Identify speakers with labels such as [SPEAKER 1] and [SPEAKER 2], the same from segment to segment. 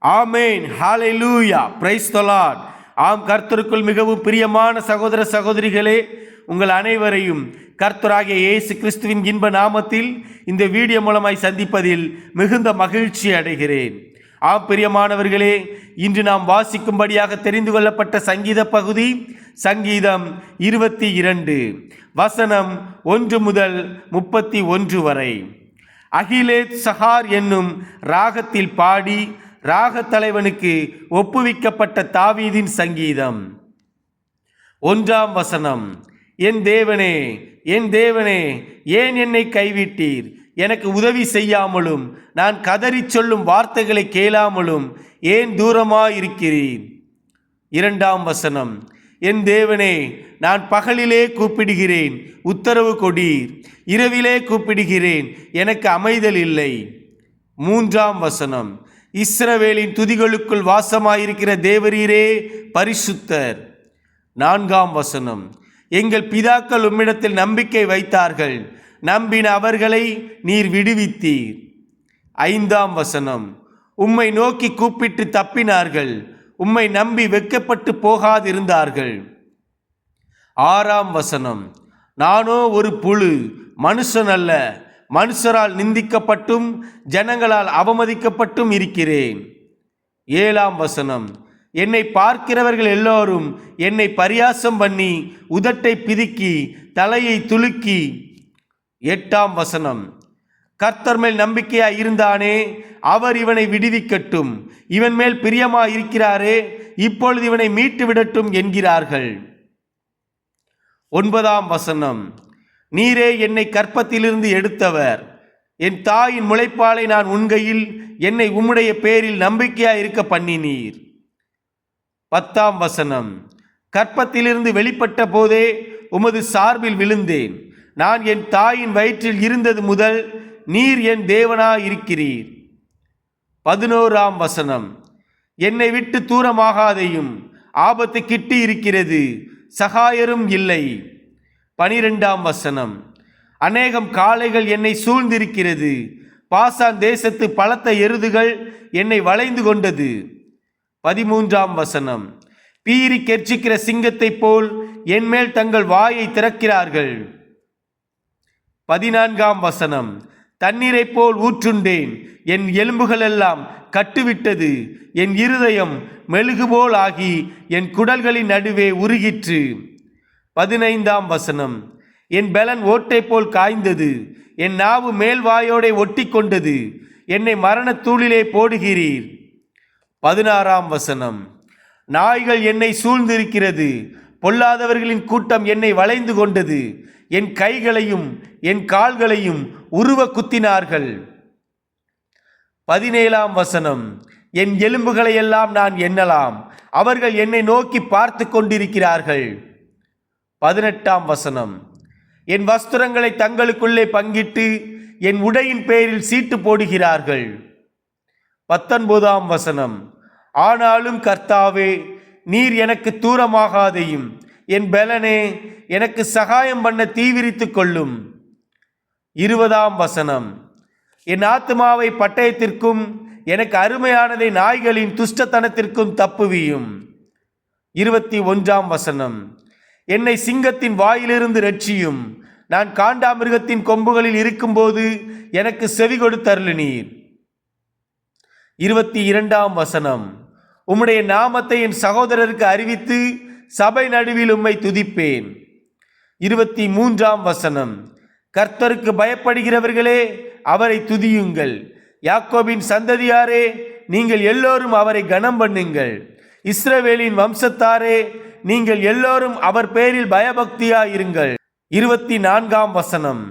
[SPEAKER 1] Amen. Hallelujah. Praise the Lord. ஆம், கர்த்தருக்குள் மிகவும் பிரியமான சகோதர சகோதரிகளே, உங்கள் அனைவரையும் கர்த்தராகிய இயேசு கிறிஸ்துவின் இன்ப நாமத்தில் இந்த வீடியோ மூலமாய் சந்திப்பதில் மிகுந்த மகிழ்ச்சி அடைகிறேன். ஆம் பிரியமானவர்களே, இன்று நாம் வாசிக்கும்படியாக தெரிந்து கொள்ளப்பட்ட சங்கீத பகுதி சங்கீதம் 22 வசனம் 1 முதல் 31 வரை. அகிலேத் சஹார் என்னும் ராகத்தில் பாடி ராக தலைவனுக்கு ஒப்புவிக்கப்பட்ட தாவீதின் சங்கீதம். 1 வசனம். என் தேவனே, என் தேவனே, ஏன் என்னை கைவிட்டீர்? எனக்கு உதவி செய்யாமலும் நான் கதறி சொல்லும் வார்த்தைகளை கேளாமலும் ஏன் தூரமாயிருக்கிறீர்? 2 வசனம். என் தேவனே, நான் பகலிலே கூப்பிடுகிறேன், உத்தரவு கொடீர். இரவிலே கூப்பிடுகிறேன், எனக்கு அமைதல் இல்லை. 3 வசனம். இஸ்ரவேலின் துதிகளுக்குள் வாசமாயிருக்கிற தேவரீரே பரிசுத்தர். 4 வசனம். எங்கள் பிதாக்கள் உம்மிடத்தில் நம்பிக்கை வைத்தார்கள், நம்பின அவர்களை நீர் விடுவித்தீர். 5 வசனம். உம்மை நோக்கி கூப்பிட்டு தப்பினார்கள், உம்மை நம்பி வெட்கப்பட்டு போகாதிருந்தார்கள். 6 வசனம். நானோ ஒரு புழு, மனுஷன் அல்ல, மனுஷரால் நிந்திக்கப்பட்டும் ஜனங்களால் அவமதிக்கப்பட்டும் இருக்கிறேன். 7 வசனம். என்னை பார்க்கிறவர்கள் எல்லோரும் என்னை பரியாசம் பண்ணி உதட்டை பிதுக்கி தலையை துலுக்கி. 8 வசனம். கர்த்தர் மேல் நம்பிக்கையாய் இருந்தானே, அவர் இவனை விடுவிக்கட்டும், இவன் மேல் பிரியமாய் இருக்கிறாரே, இப்பொழுது இவனை மீட்டு விடட்டும் என்கிறார்கள். 9 வசனம். நீரே என்னை கற்பத்திலிருந்து எடுத்தவர், என் தாயின் முளைப்பாலை நான் உண்கையில் என்னை உம்முடைய பேரில் நம்பிக்கையாய் இருக்க பண்ணினீர். 10 வசனம். கற்பத்திலிருந்து வெளிப்பட்ட போதே உமது சார்பில் விழுந்தேன், நான் என் தாயின் வயிற்றில் இருந்தது முதல் நீர் என் தேவனாய் இருக்கிறீர். 11 வசனம். என்னை விட்டு தூரமாகாதையும், ஆபத்து கிட்டி இருக்கிறது, சகாயரும் இல்லை. 12 வசனம். அநேகம் காளைகள் என்னை சூழ்ந்திருக்கிறது, பாசான் தேசத்து பலத்த எருதுகள் என்னை வளைந்து கொண்டது. 13 வசனம். பீறி கெர்ச்சிக்கிற சிங்கத்தை போல் என் மேல் தங்கள் வாயை திறக்கிறார்கள். 14 வசனம். தண்ணீரை போல் ஊற்றுண்டேன், என் எலும்புகள் எல்லாம் கட்டுவிட்டது, என் இருதயம் மெழுகுபோல் ஆகி என் குடல்களின் நடுவே உருகிற்று. 15 வசனம். என் பலன் ஓட்டை போல் காய்ந்தது, என் நாவு மேல்வாயோடே ஒட்டி கொண்டது, என்னை மரண தூளிலே போடுகிறீர். 16 வசனம். நாய்கள் என்னை சூழ்ந்திருக்கிறது, பொல்லாதவர்களின் கூட்டம் என்னை வளைந்து கொண்டது, என் கைகளையும் என் கால்களையும் உருவ குத்தினார்கள். 17 வசனம். என் எலும்புகளை எல்லாம் நான் எண்ணலாம், அவர்கள் என்னை நோக்கி பார்த்து கொண்டிருக்கிறார்கள். 18 வசனம். என் வஸ்திரங்களை தங்களுக்குள்ளே பங்கிட்டு என் உடையின் பேரில் சீட்டு போடுகிறார்கள். 19 வசனம். ஆனாலும் கர்த்தாவே, நீர் எனக்கு தூரமாகாதையும், என் பலனே, எனக்கு சகாயம் பண்ண தீவிரித்து கொள்ளும். 20 வசனம். என் ஆத்துமாவை பட்டயத்திற்கும் எனக்கு அருமையானதை நாய்களின் துஷ்டத்தனத்திற்கும் தப்புவியும். 21 வசனம். என்னை சிங்கத்தின் வாயிலிருந்து ரட்சியும், நான் காண்டாமிருகத்தின் கொம்புகளில் இருக்கும்போது எனக்கு செவி கொடுத்தருளினீர். 22 வசனம். உம்முடைய நாமத்தை என் சகோதரருக்கு அறிவித்து சபை நடுவில் உம்மை துதிப்பேன். 23 வசனம். கர்த்தருக்கு பயப்படுகிறவர்களே, அவரை துதியுங்கள், யாக்கோபின் சந்ததியாரே, நீங்கள் எல்லோரும் அவரை கனம் பண்ணுங்கள், இஸ்ரவேலின் வம்சத்தாரே, நீங்கள் எல்லோரும் அவர் பேரில் பயபக்தியாயிருங்கள். 24 வசனம்.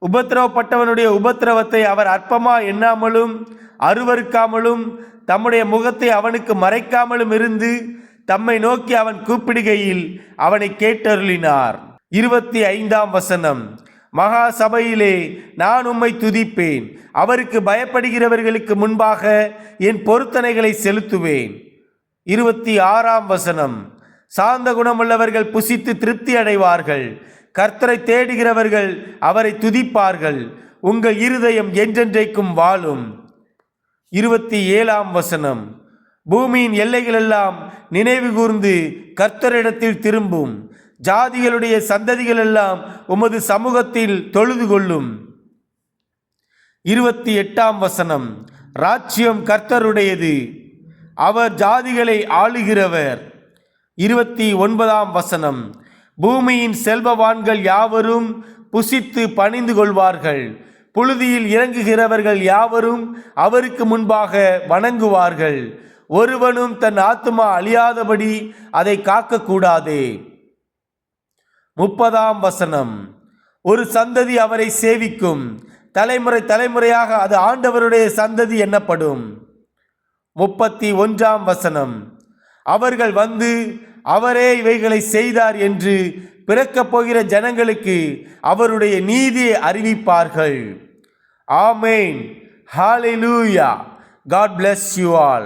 [SPEAKER 1] உபத்திரவப்பட்டவனுடைய உபத்திரவத்தை அவர் அற்பமா எண்ணாமலும் அருவருக்காமலும் தம்முடைய முகத்தை அவனுக்கு மறைக்காமலும் இருந்து தம்மை நோக்கி அவன் கூப்பிடுகையில் அவனை கேட்டருளினார். 25 வசனம். மகா சபையிலே நான் உம்மை துதிப்பேன், அவருக்கு பயப்படுகிறவர்களுக்கு முன்பாக என் பொருத்தனைகளை செலுத்துவேன். 26 வசனம். சாந்த குணமுள்ளவர்கள் புசித்து திருப்தி அடைவார்கள், கர்த்தரை தேடுகிறவர்கள் அவரை துதிப்பார்கள், உங்கள் இருதயம் என்றென்றைக்கும் வாழும். 27 வசனம். பூமியின் எல்லைகளெல்லாம் நினைவு கூர்ந்து கர்த்தரிடத்தில் திரும்பும். ஜாதிகளுடைய சந்ததிகள் எல்லாம் உமது சமூகத்தில் தொழுது கொள்ளும். 28 ராஜ்யம் கர்த்தருடையது, அவர் ஜாதிகளை ஆளுகிறவர். 29 பூமியின் செல்வவான்கள் யாவரும் புசித்து பணிந்து கொள்வார்கள். புழுதியில் இறங்குகிறவர்கள் யாவரும் அவருக்கு முன்பாக வணங்குவார்கள். ஒருவனும் தன் ஆத்துமா அழியாதபடி அதை காக்கக்கூடாதே. 30 ஒரு சந்ததி அவரை சேவிக்கும், தலைமுறை தலைமுறையாக அது ஆண்டவருடைய சந்ததி என்னப்படும். 31 அவர்கள் வந்து அவரே இவைகளை செய்தார் என்று பிறக்கப் போகிற ஜனங்களுக்கு அவருடைய நீதியை அறிவிப்பார்கள். ஆமென். ஹalleluya. God bless you all.